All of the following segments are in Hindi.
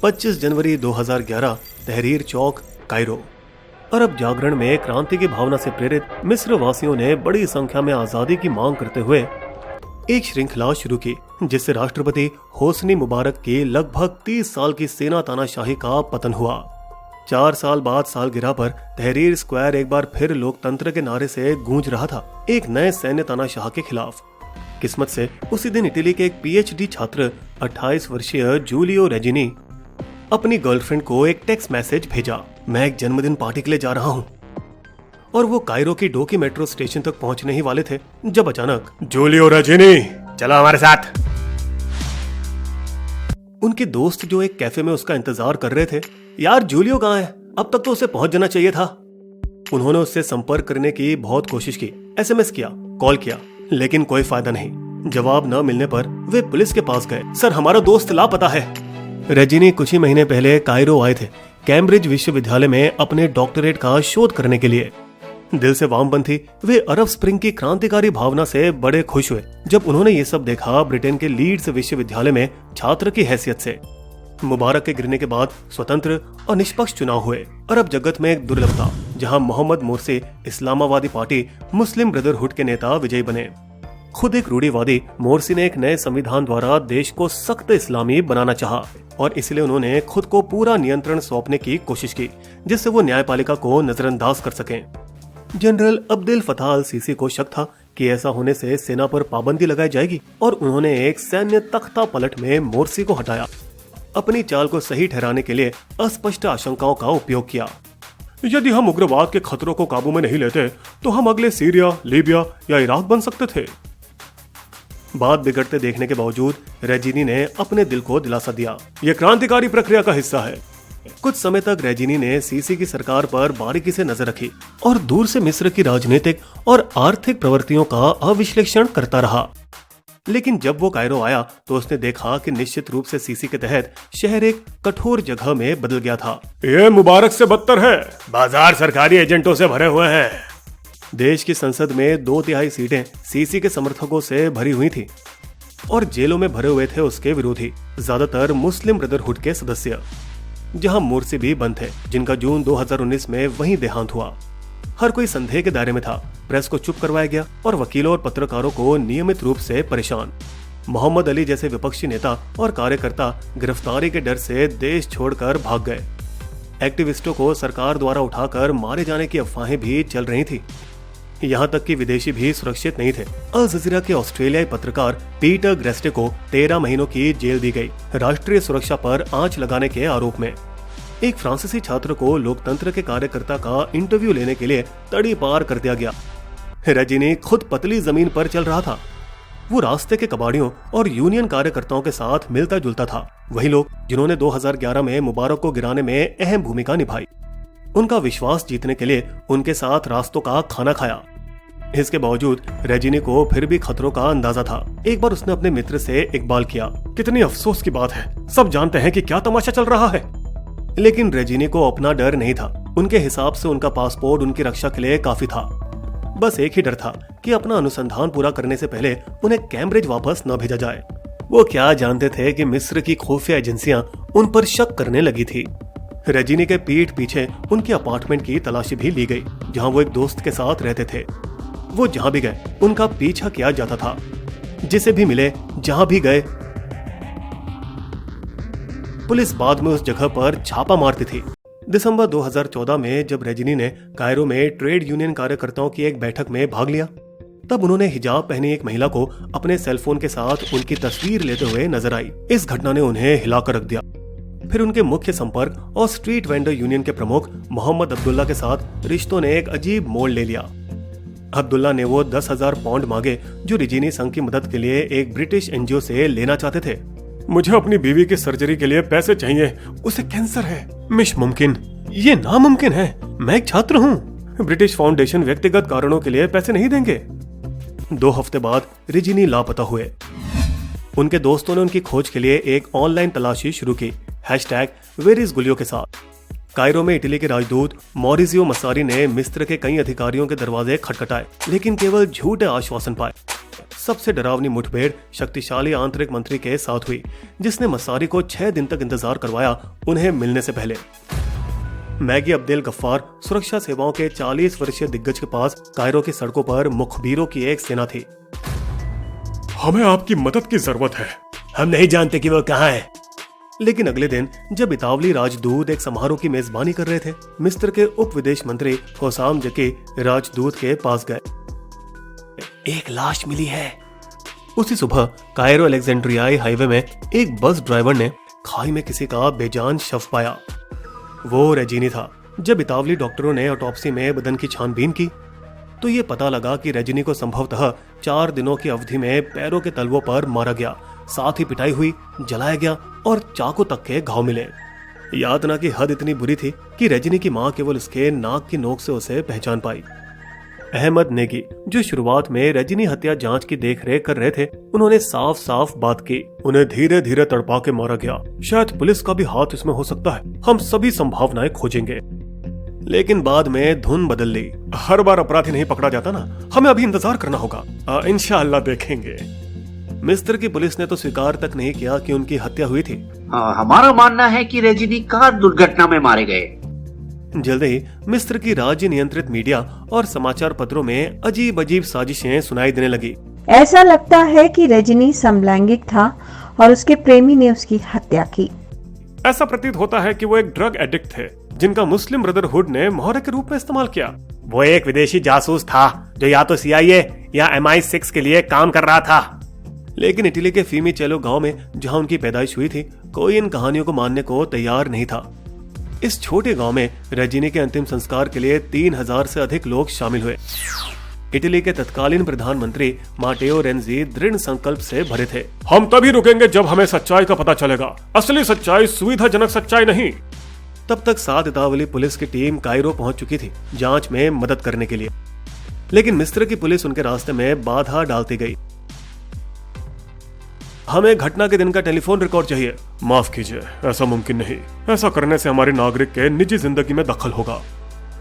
25 जनवरी 2011, तहरीर चौक, कायरो। अरब जागरण में क्रांति की भावना से प्रेरित मिस्र वासियों ने बड़ी संख्या में आजादी की मांग करते हुए एक श्रृंखला शुरू की, जिससे राष्ट्रपति होस्नी मुबारक की लगभग 30 साल की सेना तानाशाही का पतन हुआ। 4 साल बाद सालगिरह पर तहरीर स्क्वायर एक बार फिर लोकतंत्र के नारे से गूंज रहा था, एक नए सैन्य तानाशाह के खिलाफ। किस्मत से उसी दिन इटली के एक पीएचडी छात्र 28 वर्षीय जूलियो रेजिनी अपनी गर्लफ्रेंड को एक टेक्स्ट मैसेज भेजा, मैं एक जन्मदिन पार्टी के लिए जा रहा हूँ। और वो कायरो की डोकी मेट्रो स्टेशन तक पहुंचने ही वाले थे जब अचानक जूलियो रेजिनी, चलो हमारे साथ। उनके दोस्त जो एक कैफे में उसका इंतजार कर रहे थे, यार जूलियो कहाँ है, अब तक तो उसे पहुंच जाना चाहिए था। उन्होंने उससे संपर्क करने की बहुत कोशिश की, एसएमएस किया, कॉल किया, लेकिन कोई फायदा नहीं। जवाब न मिलने पर वे पुलिस के पास गए। सर, हमारा दोस्त लापता है। रेजिनी कुछ ही महीने पहले कायरो आए थे, कैम्ब्रिज विश्वविद्यालय में अपने डॉक्टरेट का शोध करने के लिए। दिल से वामपंथी वे अरब स्प्रिंग की क्रांतिकारी भावना से बड़े खुश हुए जब उन्होंने ये सब देखा ब्रिटेन के लीड्स विश्वविद्यालय में छात्र की हैसियत से। मुबारक के गिरने के बाद स्वतंत्र और निष्पक्ष चुनाव हुए। अरब जगत में एक दुर्लभ था जहां मोहम्मद मोरसी इस्लामावादी पार्टी मुस्लिम ब्रदरहुड के नेता विजयी बने। खुद एक रूढ़िवादी मोरसी ने एक नए संविधान द्वारा देश को सख्त इस्लामी बनाना चाहा और इसलिए उन्होंने खुद को पूरा नियंत्रण सौंपने की कोशिश की, जिससे वो न्यायपालिका को नजरअंदाज कर सकें। जनरल अब्देल फताह अल सीसी को शक था कि ऐसा होने से सेना पर पाबंदी लगाई जाएगी और उन्होंने एक सैन्य तख्ता पलट में मोरसी को हटाया। अपनी चाल को सही ठहराने के लिए अस्पष्ट आशंकाओं का उपयोग किया। यदि हम उग्रवाद के खतरों को काबू में नहीं लेते तो हम अगले सीरिया, लीबिया या इराक बन सकते थे। बात बिगड़ते देखने के बावजूद रेजिनी ने अपने दिल को दिलासा दिया, यह क्रांतिकारी प्रक्रिया का हिस्सा है। कुछ समय तक रेजिनी ने सीसी की सरकार पर बारीकी से नजर रखी और दूर से मिस्र की राजनीतिक और आर्थिक प्रवृत्तियों का अविश्लेषण करता रहा। लेकिन जब वो कायरो आया तो उसने देखा कि निश्चित रूप से सीसी के तहत शहर एक कठोर जगह में बदल गया था। ये मुबारक से बदतर है, बाजार सरकारी एजेंटों से भरे हुए हैं। देश की संसद में 2/3 सीटें सीसी के समर्थकों से भरी हुई थी और जेलों में भरे हुए थे उसके विरोधी, ज्यादातर मुस्लिम ब्रदरहुड के सदस्य। जहां मोरसी भी बंद थे, जिनका जून 2019 में वहीं देहांत हुआ। हर कोई संदेह के दायरे में था, प्रेस को चुप करवाया गया और वकीलों और पत्रकारों को नियमित रूप से परेशान। मोहम्मद अली जैसे विपक्षी नेता और कार्यकर्ता गिरफ्तारी के डर से देश छोड़कर भाग गए। एक्टिविस्टों को सरकार द्वारा उठाकर मारे जाने की अफवाहें भी चल रही थी। यहाँ तक कि विदेशी भी सुरक्षित नहीं थे। अल जजीरा के ऑस्ट्रेलियाई पत्रकार पीटर ग्रेस्टे को 13 महीनों की जेल दी गई, राष्ट्रीय सुरक्षा पर आंच लगाने के आरोप में। एक फ्रांसीसी छात्र को लोकतंत्र के कार्यकर्ता का इंटरव्यू लेने के लिए तड़ी पार कर दिया गया। रेजिनी खुद पतली जमीन पर चल रहा था। वो रास्ते के कबाड़ियों और यूनियन कार्यकर्ताओं के साथ मिलता जुलता था, वही लोग जिन्होंने 2011 में मुबारक को गिराने में अहम भूमिका निभाई। उनका विश्वास जीतने के लिए उनके साथ रास्तों का खाना खाया। इसके बावजूद रेजिनी को फिर भी खतरों का अंदाजा था। एक बार उसने अपने मित्र से इकबाल किया, कितनी अफसोस की बात है, सब जानते हैं कि क्या तमाशा चल रहा है। लेकिन रेजिनी को अपना डर नहीं था। उनके हिसाब से उनका पासपोर्ट उनकी रक्षा के लिए काफी था। बस एक ही डर था कि अपना अनुसंधान पूरा करने से पहले उन्हें कैम्ब्रिज वापस न भेजा जाए। वो क्या जानते थे कि मिस्र की खुफिया एजेंसियां उन पर शक करने लगी थी। रेजिनी के पीठ पीछे उनके अपार्टमेंट की तलाशी भी ली गई, जहां वो एक दोस्त के साथ रहते थे। वो जहां भी गए उनका पीछा किया जाता था, जिसे भी मिले, जहां भी गए। पुलिस बाद में उस जगह पर छापा मारती थी। दिसंबर 2014 में जब रेजिनी ने कायरो में ट्रेड यूनियन कार्यकर्ताओं की एक बैठक में भाग लिया, तब उन्होंने हिजाब पहनी एक महिला को अपने सेलफोन के साथ उनकी तस्वीर लेते हुए नजर आई। इस घटना ने उन्हें हिलाकर रख दिया। फिर उनके मुख्य संपर्क और स्ट्रीट वेंडर यूनियन के प्रमुख मोहम्मद अब्दुल्ला के साथ रिश्तों ने एक अजीब मोड़ ले लिया। अब्दुल्ला ने वो 10,000 पाउंड मांगे जो रेजिनी संघ की मदद के लिए एक ब्रिटिश एनजीओ से लेना चाहते थे। मुझे अपनी बीवी की सर्जरी के लिए पैसे चाहिए, उसे कैंसर है। मिश मुमकिन, ये नामुमकिन है, मैं एक छात्र हूँ। ब्रिटिश फाउंडेशन व्यक्तिगत कारणों के लिए पैसे नहीं देंगे। 2 हफ्ते बाद रेजिनी लापता हुए। उनके दोस्तों ने उनकी खोज के लिए एक ऑनलाइन तलाशी शुरू की, #वेरिस के साथ। कायरो में इटली के राजदूत मॉरिजियो मसारी ने मिस्र के कई अधिकारियों के दरवाजे खटखटाए, लेकिन केवल झूठे आश्वासन पाए। सबसे डरावनी मुठभेड़ शक्तिशाली आंतरिक मंत्री के साथ हुई, जिसने मसारी को 6 दिन तक इंतजार करवाया उन्हें मिलने से पहले। मैगी अब्देल गफ्फार सुरक्षा सेवाओं के 40 वर्षीय दिग्गज के पास कायरो की सड़कों पर मुखबिरों की एक सेना थी। हमें आपकी मदद की जरूरत है। हम नहीं जानते कि वो कहाँ है। लेकिन अगले दिन जब इतावली राजदूत एक समारोह की मेजबानी कर रहे थे, मिस्र के उप विदेश मंत्री होसाम जकी राजदूत के पास गए। एक लाश मिली है। उसी सुबह कायरो अलेक्जेंड्रियाई हाईवे में एक बस ड्राइवर ने खाई में किसी का बेजान शव पाया। वो रेजिनी था। जब इतावली डॉक्टरों ने ऑटोप्सी में बदन की छानबीन की तो ये पता लगा कि रेजिनी को संभवतः 4 दिनों की अवधि में पैरों के तलवों पर मारा गया, साथ ही पिटाई हुई, जलाया गया और चाकू तक के घाव मिले। यातना की हद इतनी बुरी थी कि रेजिनी की मां केवल उसके नाक की नोक से उसे पहचान पाई। अहमद नेगी, जो शुरुआत में रेजिनी हत्या जांच की देखरेख कर रहे थे, उन्होंने साफ साफ बात की। उन्हें धीरे धीरे तड़पा के मारा गया। शायद पुलिस का भी हाथ इसमें हो सकता है। हम सभी संभावनाएं खोजेंगे। लेकिन बाद में धुन बदल ली। हर बार अपराधी नहीं पकड़ा जाता ना, हमें अभी इंतजार करना होगा। इंशाअल्लाह देखेंगे। मिस्र की पुलिस ने तो स्वीकार तक नहीं किया कि उनकी हत्या हुई थी। हमारा मानना है कि रेजिनी कार दुर्घटना में मारे गए। जल्द ही मिस्र की राज्य नियंत्रित मीडिया और समाचार पत्रों में अजीब अजीब साजिशें सुनाई देने लगी। ऐसा लगता है कि रेजिनी समलैंगिक था और उसके प्रेमी ने उसकी हत्या की। ऐसा प्रतीत होता है कि वो एक ड्रग एडिक्ट थे, जिनका मुस्लिम ब्रदरहुड ने मोहरे के रूप में इस्तेमाल किया। वो एक विदेशी जासूस था जो या तो CIA या MI6 के लिए काम कर रहा था। लेकिन इटली के फीमिचेलो गांव में जहां उनकी पैदाइश हुई थी, कोई इन कहानियों को मानने को तैयार नहीं था। इस छोटे गांव में रेजिनी के अंतिम संस्कार के लिए 3000 से अधिक लोग शामिल हुए। इटली के तत्कालीन प्रधानमंत्री माटेओ रेंजी दृढ़ संकल्प से भरे थे। हम तभी रुकेंगे जब हमें सच्चाई का पता चलेगा। असली सच्चाई सुविधाजनक सच्चाई नहीं। तब तक 7 इतावली पुलिस की टीम कायरो पहुंच चुकी थी जांच में मदद करने के लिए। लेकिन मिस्र की पुलिस उनके रास्ते में बाधा डालती गई। हमें घटना के दिन का टेलीफोन रिकॉर्ड चाहिए। माफ कीजिए, ऐसा मुमकिन नहीं। ऐसा करने से हमारे नागरिक के निजी जिंदगी में दखल होगा।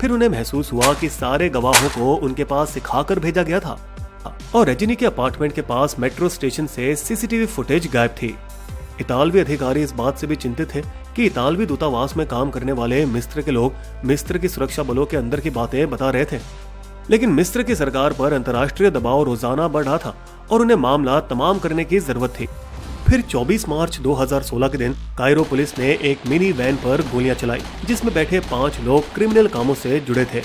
फिर उन्हें महसूस हुआ कि सारे गवाहों को उनके पास सिखाकर भेजा गया था और रेजिनी के अपार्टमेंट के पास मेट्रो स्टेशन से CCTV फुटेज गायब थी। इतालवी अधिकारी इस बात से भी चिंतित थे कि इतालवी दूतावास में काम करने वाले मिस्र के लोग मिस्र की सुरक्षा बलों के अंदर की बातें बता रहे थे। लेकिन मिस्र की सरकार पर अंतर्राष्ट्रीय दबाव रोजाना बढ़ रहा था और उन्हें मामला तमाम करने की जरूरत थी। फिर 24 मार्च 2016 के दिन कायरो पुलिस ने एक मिनी वैन पर गोलियां चलाई, जिसमें बैठे 5 लोग क्रिमिनल कामों से जुड़े थे।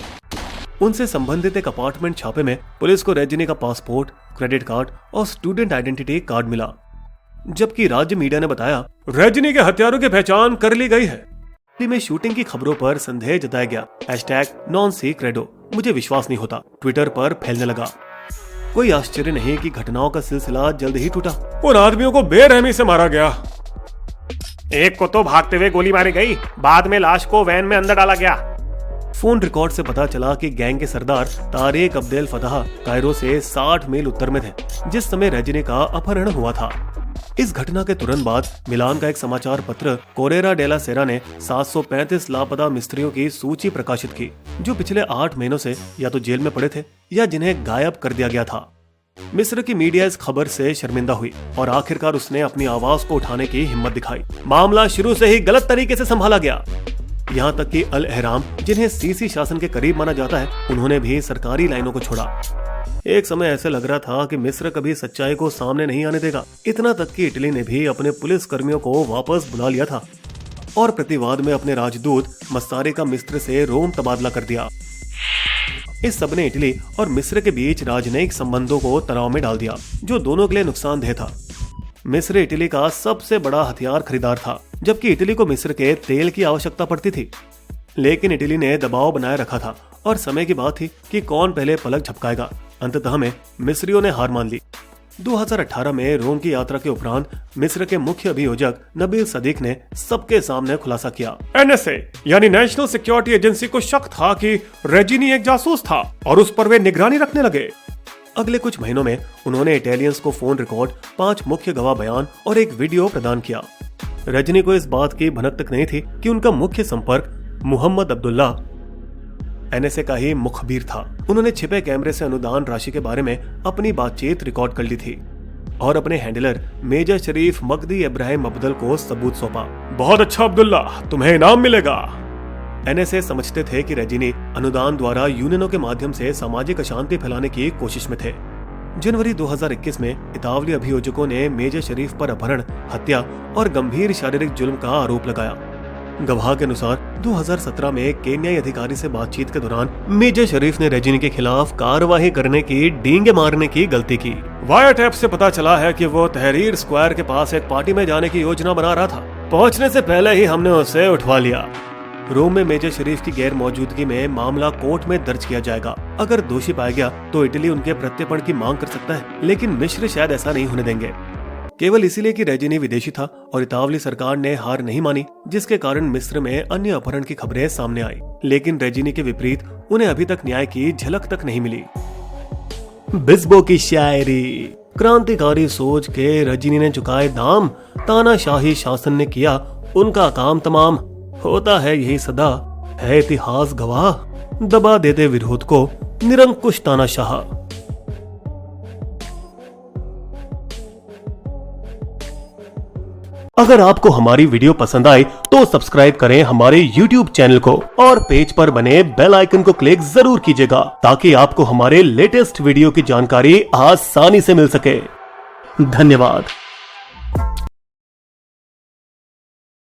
उनसे संबंधित एक अपार्टमेंट छापे में पुलिस को रेजिनी का पासपोर्ट, क्रेडिट कार्ड और स्टूडेंट आइडेंटिटी कार्ड मिला, जबकि राज्य मीडिया ने बताया रेजिनी के हत्यारों की पहचान कर ली गई है। दिल्ली में शूटिंग की खबरों पर संदेह जताया गया। #NonSeCredo मुझे विश्वास नहीं होता ट्विटर पर फैलने लगा। कोई आश्चर्य नहीं कि घटनाओं का सिलसिला जल्द ही टूटा। उन आदमियों को बेरहमी से मारा गया। एक को तो भागते हुए गोली मारी गई, बाद में लाश को वैन में अंदर डाला गया। फोन रिकॉर्ड से पता चला कि गैंग के सरदार तारिक अब्देल फताह कायरो से 60 मील उत्तर में थे जिस समय रेजिनी का अपहरण हुआ था। इस घटना के तुरंत बाद मिलान का एक समाचार पत्र कोरेरा डेला सेरा ने 735 लापता मिस्त्रियों की सूची प्रकाशित की, जो पिछले 8 महीनों से या तो जेल में पड़े थे या जिन्हें गायब कर दिया गया था। मिस्र की मीडिया इस खबर से शर्मिंदा हुई और आखिरकार उसने अपनी आवाज को उठाने की हिम्मत दिखाई। मामला शुरू से ही गलत तरीके से संभाला गया। यहाँ तक कि अल अहराम, जिन्हें सीसी शासन के करीब माना जाता है, उन्होंने भी सरकारी लाइनों को छोड़ा। एक समय ऐसे लग रहा था कि मिस्र कभी सच्चाई को सामने नहीं आने देगा। इतना तक कि इटली ने भी अपने पुलिस कर्मियों को वापस बुला लिया था और प्रतिवाद में अपने राजदूत मस्सारी का मिस्र से रोम तबादला कर दिया। इस सब ने इटली और मिस्र के बीच राजनयिक संबंधों को तनाव में डाल दिया, जो दोनों के लिए नुकसानदेह था। मिस्र इटली का सबसे बड़ा हथियार खरीदार था, जबकि इटली को मिस्र के तेल की आवश्यकता पड़ती थी। लेकिन इटली ने दबाव बनाए रखा था और समय की बात थी कि कौन पहले पलक झपकाएगा। अंततः में मिस्रियों ने हार मान ली। 2018 में रोम की यात्रा के उपरांत मिस्र के मुख्य अभियोजक नबील सदीक ने सबके सामने खुलासा किया। NSA यानी नेशनल सिक्योरिटी एजेंसी को शक था कि रेजिनी एक जासूस था और उस पर वे निगरानी रखने लगे। अगले कुछ महीनों में उन्होंने इटालियंस को फोन रिकॉर्ड, 5 मुख्य गवाह बयान और एक वीडियो प्रदान किया। रेजिनी को इस बात की भनक तक नहीं थी कि उनका मुख्य संपर्क मोहम्मद अब्दुल्ला एनएसए का ही मुखबिर था। उन्होंने छिपे कैमरे से अनुदान राशि के बारे में अपनी बातचीत रिकॉर्ड कर ली थी और अपने हैंडलर मेजर शरीफ मकदी इब्राहिम अब्दुल को सबूत सौंपा। बहुत अच्छा अब्दुल्ला, तुम्हें इनाम मिलेगा। एनएसए समझते थे कि रेजिनी अनुदान द्वारा यूनियनों के माध्यम से सामाजिक अशांति फैलाने की कोशिश में थे। जनवरी 2021 में इतावली अभियोजकों ने मेजर शरीफ पर अपहरण, हत्या और गंभीर शारीरिक जुल्म का आरोप लगाया। गवाह के अनुसार 2017 में केन्याई अधिकारी से बातचीत के दौरान मेजर शरीफ ने रेजिनी के खिलाफ कार्रवाई करने की, डींगे मारने की गलती की। वायर टैप से पता चला है कि वो तहरीर स्क्वायर के पास एक पार्टी में जाने की योजना बना रहा था। पहुंचने से पहले ही हमने उसे उठवा लिया। रोम में मेजर शरीफ की गैर मौजूदगी में मामला कोर्ट में दर्ज किया जाएगा। अगर दोषी पाया गया तो इटली उनके प्रत्यर्पण की मांग कर सकता है, लेकिन मिस्र शायद ऐसा नहीं होने देंगे, केवल इसीलिए कि रेजिनी विदेशी था और इतावली सरकार ने हार नहीं मानी, जिसके कारण मिस्र में अन्य अपहरण की खबरें सामने आई। लेकिन रेजिनी के विपरीत उन्हें अभी तक न्याय की झलक तक नहीं मिली। बिस्बो की शायरी। क्रांतिकारी सोच के रेजिनी ने चुकाए दाम, तानाशाही शासन ने किया उनका काम तमाम। होता है यही सदा, है इतिहास गवाह, दबा देते विरोध को निरंकुश तानाशाह। अगर आपको हमारी वीडियो पसंद आए तो सब्सक्राइब करें हमारे YouTube चैनल को और पेज पर बने बेल आइकन को क्लिक जरूर कीजिएगा ताकि आपको हमारे लेटेस्ट वीडियो की जानकारी आसानी से मिल सके। धन्यवाद।